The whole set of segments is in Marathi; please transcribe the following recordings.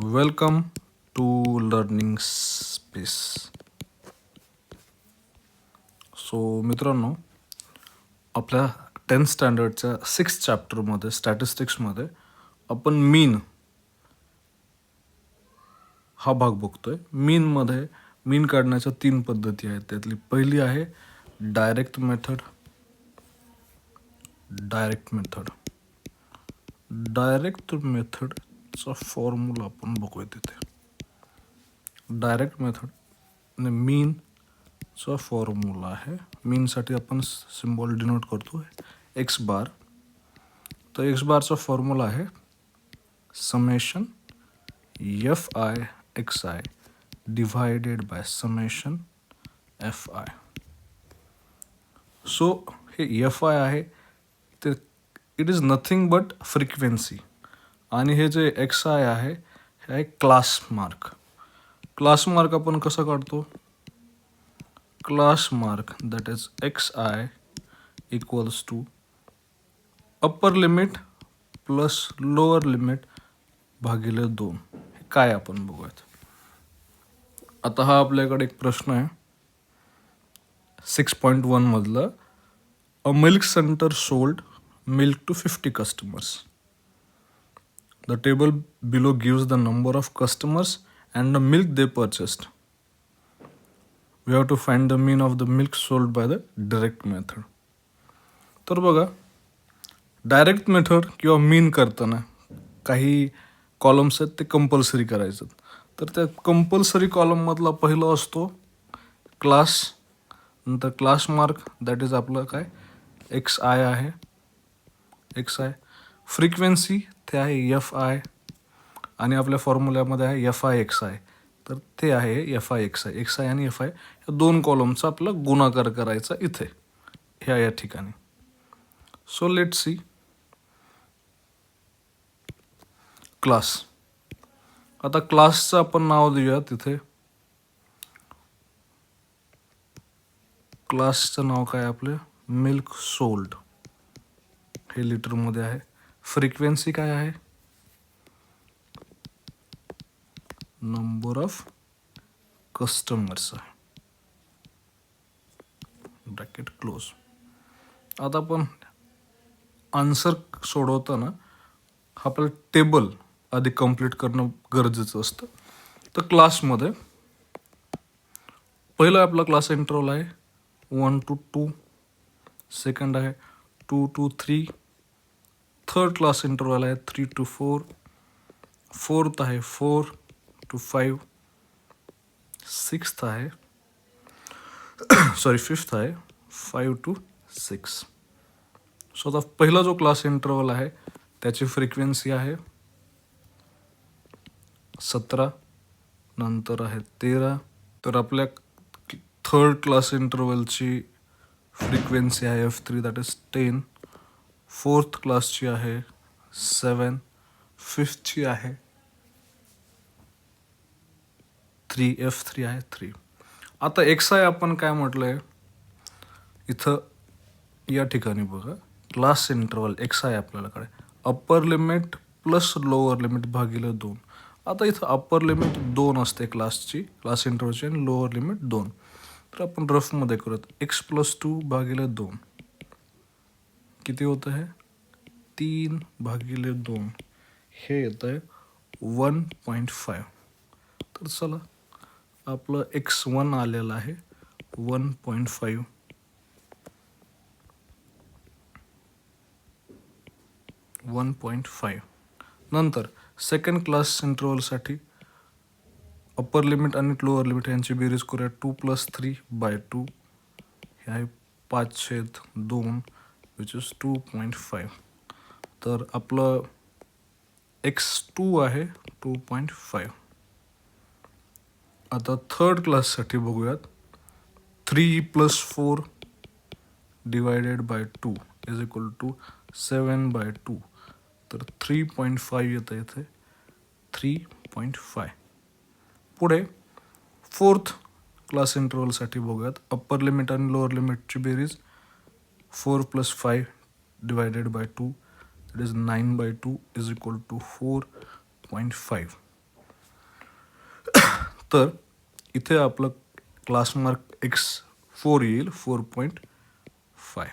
Welcome to learning space. So मित्रांनो, आपल्या 10th स्टँडर्डच्या 6th चॅप्टरमध्ये स्टॅटिस्टिक्समध्ये आपण मीन हा भाग बघतोय. मीन काढण्याच्या 3 पद्धती आहेत. त्यातली पहिली आहे डायरेक्ट मेथड. डायरेक्ट मेथडचा फॉर्म्युला आपण बघूया तिथे. डायरेक्ट मेथड आणि मीनचा फॉर्म्युला आहे. मीनसाठी आपण सिम्बॉल डिनोट करतो एक्स बार. तर एक्स बारचा फॉर्म्युला आहे summation F I X I divided by summation F I. So हे एफ आय आहे ते it is nothing but frequency, आणि हे जे एक्स आय आहे हे आहे क्लास मार्क. क्लास मार्क आपण कसं काढतो? Class mark that is x i equals to upper limit plus lower limit भागिले 2. हे काय आपण बघूयात. आता हा आपल्याकडे एक प्रश्न आहे 6.1 मधलं. A milk centre sold milk to 50 customers. The table below gives the number of customers and the milk they purchased. We have to find the mean of the milk sold by the direct method. तर बघा, डायरेक्ट मेथड किंवा मीन करताना काही कॉलम्स आहेत ते कंपल्सरी करायचं. तर त्या कंपल्सरी कॉलममधला पहिला असतो क्लास, नंतर क्लास मार्क दॅट इज आपलं काय एक्स आय आहे, एक्स आय. फ्रिक्वेन्सी ते आहे एफ आय, आणि आपल्या फॉर्म्युल्यामध्ये आहे एफ आय एक्स आय. तर ते आहे F I X I. X I आणि एफ आय या 2 कॉलमचा आपला गुणाकार करायचा इथे ह्या या ठिकाणी. So let see. क्लास. आता क्लासचं आपण नाव देऊया तिथे. क्लासचं नाव काय आपलं मिल्क सोल्ड, हे लिटरमध्ये आहे. फ्रिक्वेन्सी काय आहे नंबर ऑफ कस्टमर्स आहे, ब्रॅकेट क्लोज. आता आपण आन्सर सोडवताना आपल्याला टेबल आधी कंप्लीट करणं गरजेचं असतं. तर क्लासमध्ये पहिला आपला क्लास इंटरवल आहे 1 to 2, सेकंड आहे 2 to 3, थर्ड क्लास इंटरवल आहे 3 to 4, फोर्थ आहे 4 to 5, फिफ्थ आहे 5 to 6. सो आता पहिला जो क्लास इंटरवल आहे त्याची फ्रिक्वेन्सी आहे 17, नंतर आहे 13. तर आपल्या थर्ड क्लास इंटरवलची फ्रिक्वेन्सी आहे F3 दॅट इज 10, फोर्थ क्लासची आहे 7, फिफ्थची आहे 3, F3 आहे 3. आता एक्स आय आपण काय म्हटलंय इथं या ठिकाणी बघा, क्लास इंटरवल एक्स आय आपल्याकडे upper limit plus lower limit भागिले 2. आता इथं अप्पर लिमिट 2 असते क्लासची, क्लास इंटरवलची, आणि लोअर लिमिट 2. तर आपण रफमध्ये करत एक्स प्लस 2 भागिले 2 किती होतं आहे 3 भागिले 2, हे येतं आहे 1.5. तर चला आपलं x1 आलेलं आहे 1.5. नंतर सेकंड क्लास इंटरवलसाठी अप्पर लिमिट आणि लोअर लिमिट यांची बेरीज करूया 2 + 3/2. हे आहे 5/2 विच इज 2.5. तर आपलं x2 आहे 2.5. आता थर्ड क्लाससाठी बघूयात 3 + 4 divided by 2 is equal to 7/2. तर 3.5 येतं इथे 3.5. पुढे फोर्थ क्लास इंटरवलसाठी बघूयात अप्पर लिमिट आणि लोअर लिमिटची बेरीज 4 + 5 divided by 2 it is 9/2 is equal to 4.5. तर इथे आपलं क्लास मार्क x4 येईल 4.5.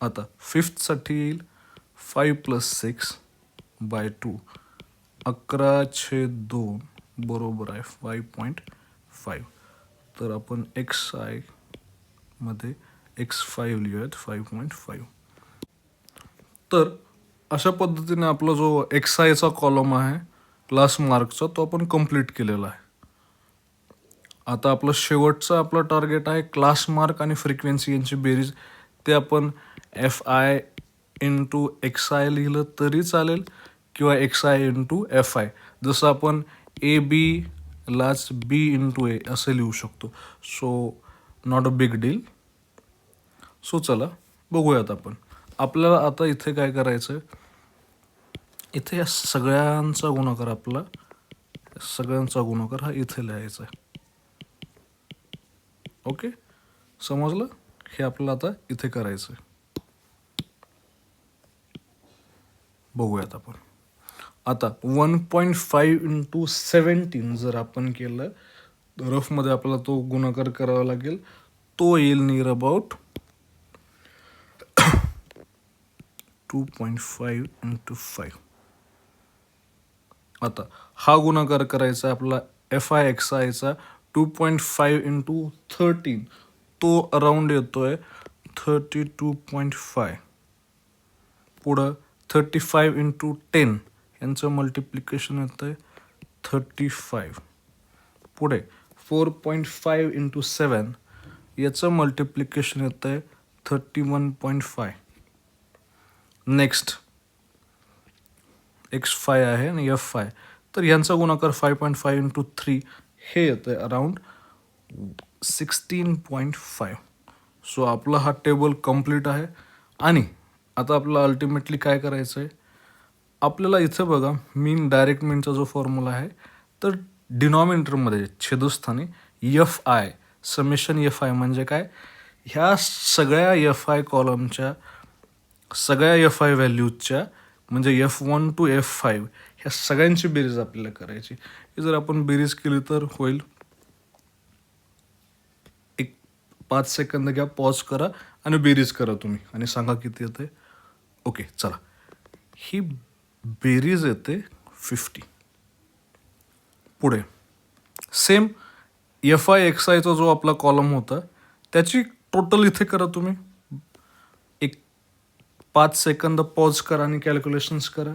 आता फिफ्थसाठी येईल 5+6/2 11/2 बरोबर आहे 5.5. तर आपण XI मध्ये x5 लिहूयात 5.5. तर अशा पद्धतीने आपला जो XIचा कॉलम आहे क्लास मार्कचा तो आपण कंप्लीट केलेला आहे. आता आपलं शेवटचं आपलं टार्गेट आहे क्लास मार्क आणि फ्रिक्वेन्सी यांची बेरीज. ते आपण FI इंटू XI लिहिलं तरी चालेल किंवा XI इंटू FI. जसं आपण AB लाच B इंटू A असं लिहू शकतो. So not a big deal. So चला बघूयात आपण. आपल्याला आता इथे काय करायचं आहे, इथे या सगळ्यांचा गुणाकार हा इथे लिहायचा आहे. ओके, समजलं? हे आपल्याला आता इथे करायचं आहे. बघूयात आपण. आता 1.5 इंटू 17 जर आपण केलं रफमध्ये आपल्याला तो गुणाकार करावा लागेल. तो येईल नियर अबाउट 2.5 इंटू 5. आता हा गुणाकार करायचा आहे आपला FI/XIचा 2.5 इंटू 13. तो अराउंड येतोय 32.5. पुढं 35 इंटू 10 यांचं मल्टिप्लिकेशन येतं आहे 35. पुढे 4.5 इंटू 7 याचं मल्टिप्लिकेशन येतं आहे 31.5. नेक्स्ट X5 आहे आणि F5. तर यांचा गुणाकार 5.5 इंटू 3 हे येतं आहे अराउंड 16.5. सो आपला हा टेबल कंप्लीट आहे. आणि आता आपल्याला अल्टिमेटली काय करायचं आहे, आपल्याला इथं बघा डायरेक्ट मीनचा जो फॉर्म्युला आहे तर डिनॉमिनेटरमध्ये छेदस्थानी FI समेशन FI म्हणजे काय, ह्या सगळ्या FI कॉलमच्या सगळ्या FI व्हॅल्यूजच्या म्हणजे F1 टू F5 ह्या सगळ्यांची बेरीज आपल्याला करायची. ही जर आपण बेरीज केली तर होईल. एक 5 सेकंद घ्या, पॉज करा आणि बेरीज करा तुम्ही आणि सांगा किती येते. ओके चला, ही बेरीज येते 50. पुढे सेम FI/XIचा जो आपला कॉलम होता त्याची टोटल इथे करा तुम्ही. एक 5 सेकंद पॉज करा आणि कॅल्क्युलेशन्स करा.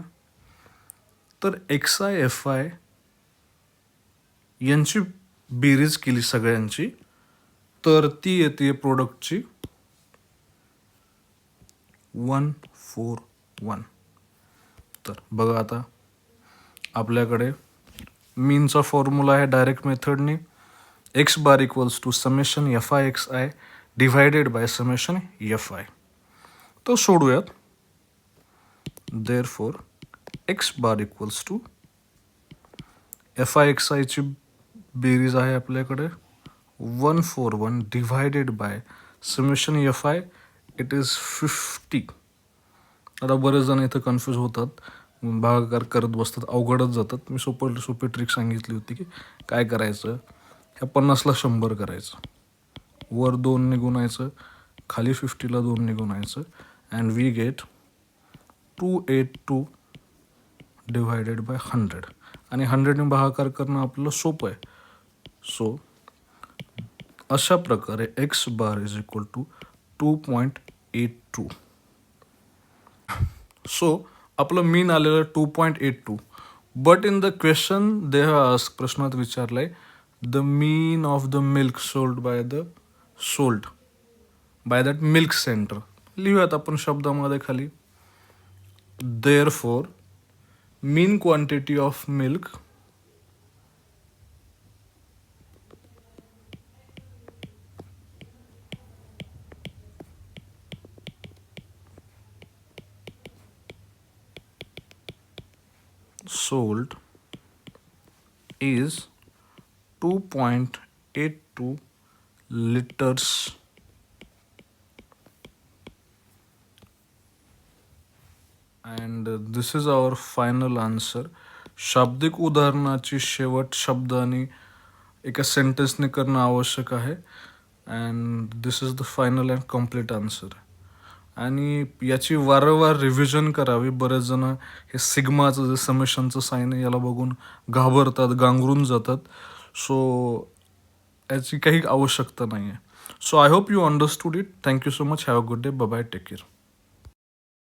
तर XI/FI यांची बेरीज केली सगळ्यांची तर ती येते प्रोडक्टची 141. तर बघा आता आपल्याकडे मीनचा फॉर्म्युला आहे डायरेक्ट मेथडने x bar equals to summation FI/XI divided by summation FI. तो सोडूयात. Therefore x bar equals to FI/XIची बेरीज आहे आपल्याकडे 141 divided by summation FI it is 50. आता बरेच जण इथं कन्फ्यूज होतात, भागाकार करत बसतात, अवघडच जातात. मी सोपी ट्रिक सांगितली होती की काय करायचं, ह्या 50ला 100 करायचं, वर 2ने गुणायचं, खाली 50ला 2ने गुणायचं and we get 282 divided by 100. आणि 100ने भागाकार करणं आपलं सोपं आहे. सो अशा प्रकारे x bar is equal to 2.82. So आपलं मीन आलेलं 2.82. But in the question they have asked, प्रश्नात विचारलंय the mean of the milk sold by that milk centre. लिहूयात आपण शब्दामध्ये खाली. Therefore mean quantity of milk sold is 2.82 liters and this is our final answer. शाब्दिक उदाहरणाची शेवट शब्द आणि एका सेंटेन्सने करणं आवश्यक आहे. And this is the final and complete answer. आणि याची वारंवार रिव्हिजन करावी. बरेच जण हे सिग्माचं जे समेशनचं साईन आहे याला बघून घाबरतात, गांगरून जातात. सो याची काही आवश्यकता नाही आहे. So I hope you understood it. Thank you so much. Have a good day. Bye bye. Take care.